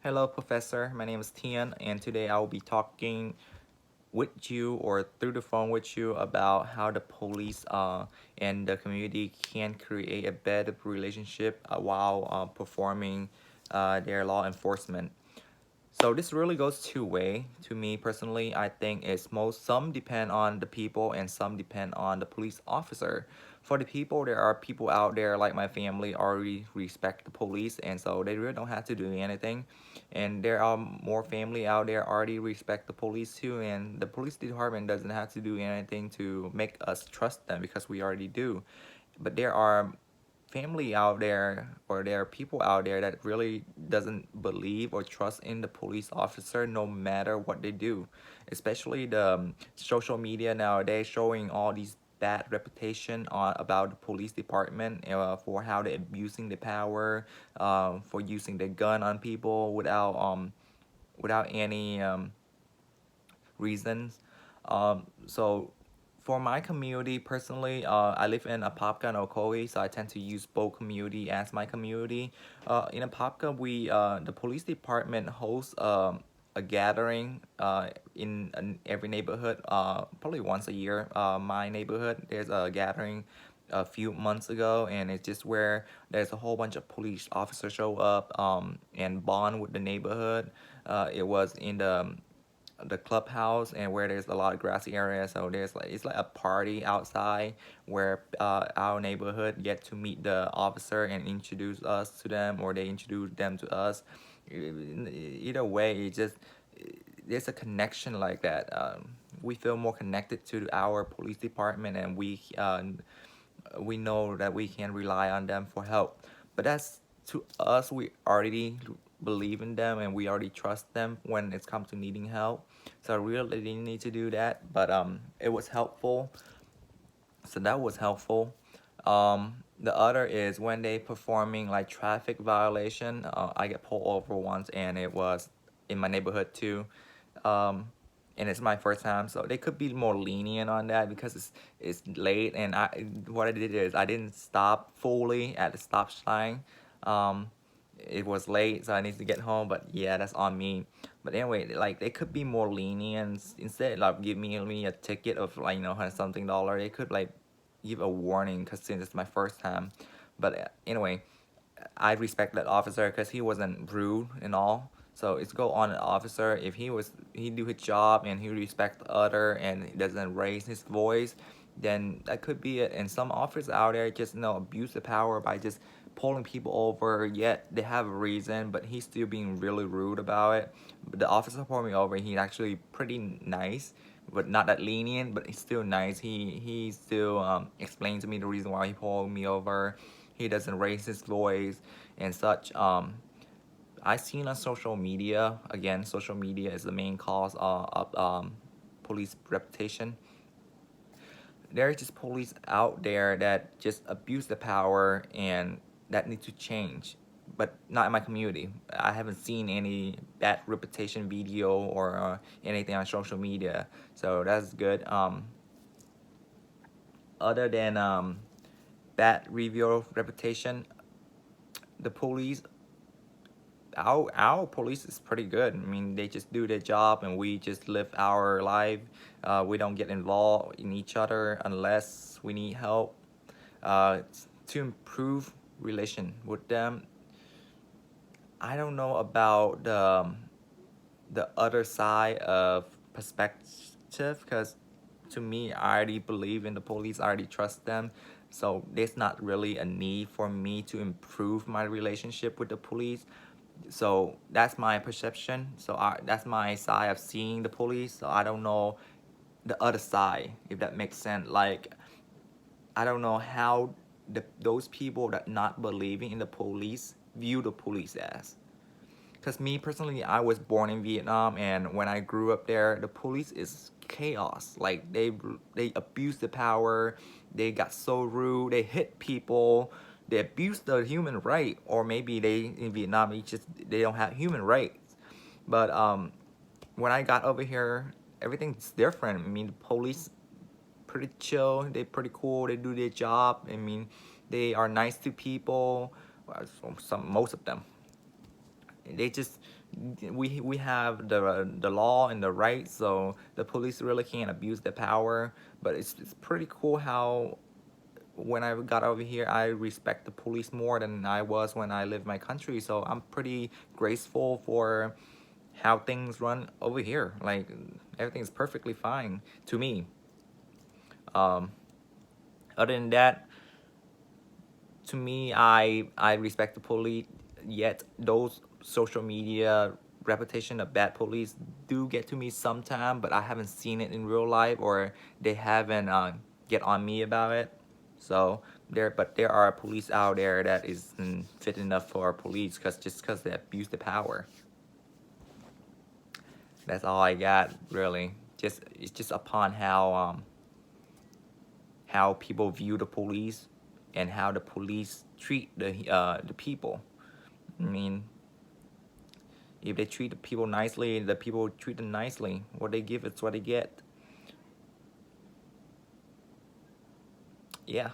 Hello, Professor. My name is Tian, and today I will be talking with you or through the phone with you about how the police and the community can create a better relationship while performing their law enforcement. So this really goes two-way. To me personally, I think it's most some depend on the people and some depend on the police officer. For the people, there are people out there like my family already respect the police, and so they really don't have to do anything. And there are more family out there already respect the police too, and the police department doesn't have to do anything to make us trust them because we already do. But there are family out there or there are people out there that really doesn't believe or trust in the police officer no matter what they do, especially the social media nowadays showing all these bad reputation about the police department for how they're abusing the power, for using the gun on people without any reasons. So for my community personally, I live in Apopka and Ocoee, so I tend to use both community as my community. In Apopka, the police department hosts a gathering in every neighborhood, probably once a year. My neighborhood, there's a gathering a few months ago, and it's just where there's a whole bunch of police officers show up and bond with the neighborhood. It was in the clubhouse and where there's a lot of grassy areas, so there's like it's like a party outside where our neighborhood get to meet the officer and introduce us to them, or they introduce them to us. Either way, it just there's a connection like that. We feel more connected to our police department, and we know that we can rely on them for help. But that's to us, we already believe in them and we already trust them when it's come to needing help. So I really didn't need to do that, but it was helpful. So that was helpful. The other is when they performing like traffic violation. I get pulled over once, and it was in my neighborhood too. Um, and it's my first time, so they could be more lenient on that because it's late, and what I did is I didn't stop fully at the stop sign. Um, it was late, so I need to get home. But yeah, that's on me. But anyway, like they could be more lenient instead. Like give me a ticket of like $100 something. They could like give a warning because since it's my first time. But anyway, I respect that officer because he wasn't rude and all. So it's go on an officer if he do his job and he respect the other and he doesn't raise his voice, then that could be it. And some officers out there just abuse the power by just pulling people over. Yet they have a reason, but he's still being really rude about it. But the officer pulled me over. He's actually pretty nice, but not that lenient. But he's still nice. He still explained to me the reason why he pulled me over. He doesn't raise his voice and such. I seen on social media, again, social media is the main cause of police reputation. There are just police out there that just abuse the power and that need to change, but not in my community. I haven't seen any bad reputation video or anything on social media, so that's good. Other than bad review reputation, the police our police is pretty good. I mean, they just do their job and we just live our life. We don't get involved in each other unless we need help. Uh, to improve relation with them, I don't know about the other side of perspective because to me, I already believe in the police. I already trust them. So there's not really a need for me to improve my relationship with the police. So that's my perception. So that's my side of seeing the police. So I don't know the other side, if that makes sense. Like I don't know how those people that not believing in the police view the police as. Because me personally, I was born in Vietnam, and when I grew up there, the police is chaos. Like they abuse the power, they got so rude, they hit people, they abuse the human right, or maybe they in Vietnam they don't have human rights. But when I got over here, everything's different. I mean, the police pretty chill, they pretty cool, they do their job. I mean, they are nice to people. Well, some most of them they just we have the law and the right, so the police really can't abuse their power. But it's pretty cool how when I got over here, I respect the police more than I was when I lived in my country. So I'm pretty grateful for how things run over here. Like everything's perfectly fine to me. Um, Other than that, to me, I respect the police. Yet those social media reputation of bad police do get to me sometime, but I haven't seen it in real life, or they haven't get on me about it. So there are police out there that isn't fit enough for police because they abuse the power. That's all I got really. Just it's just upon how people view the police and how the police treat the people. I mean, if they treat the people nicely, the people treat them nicely. What they give, it's what they get. Yeah.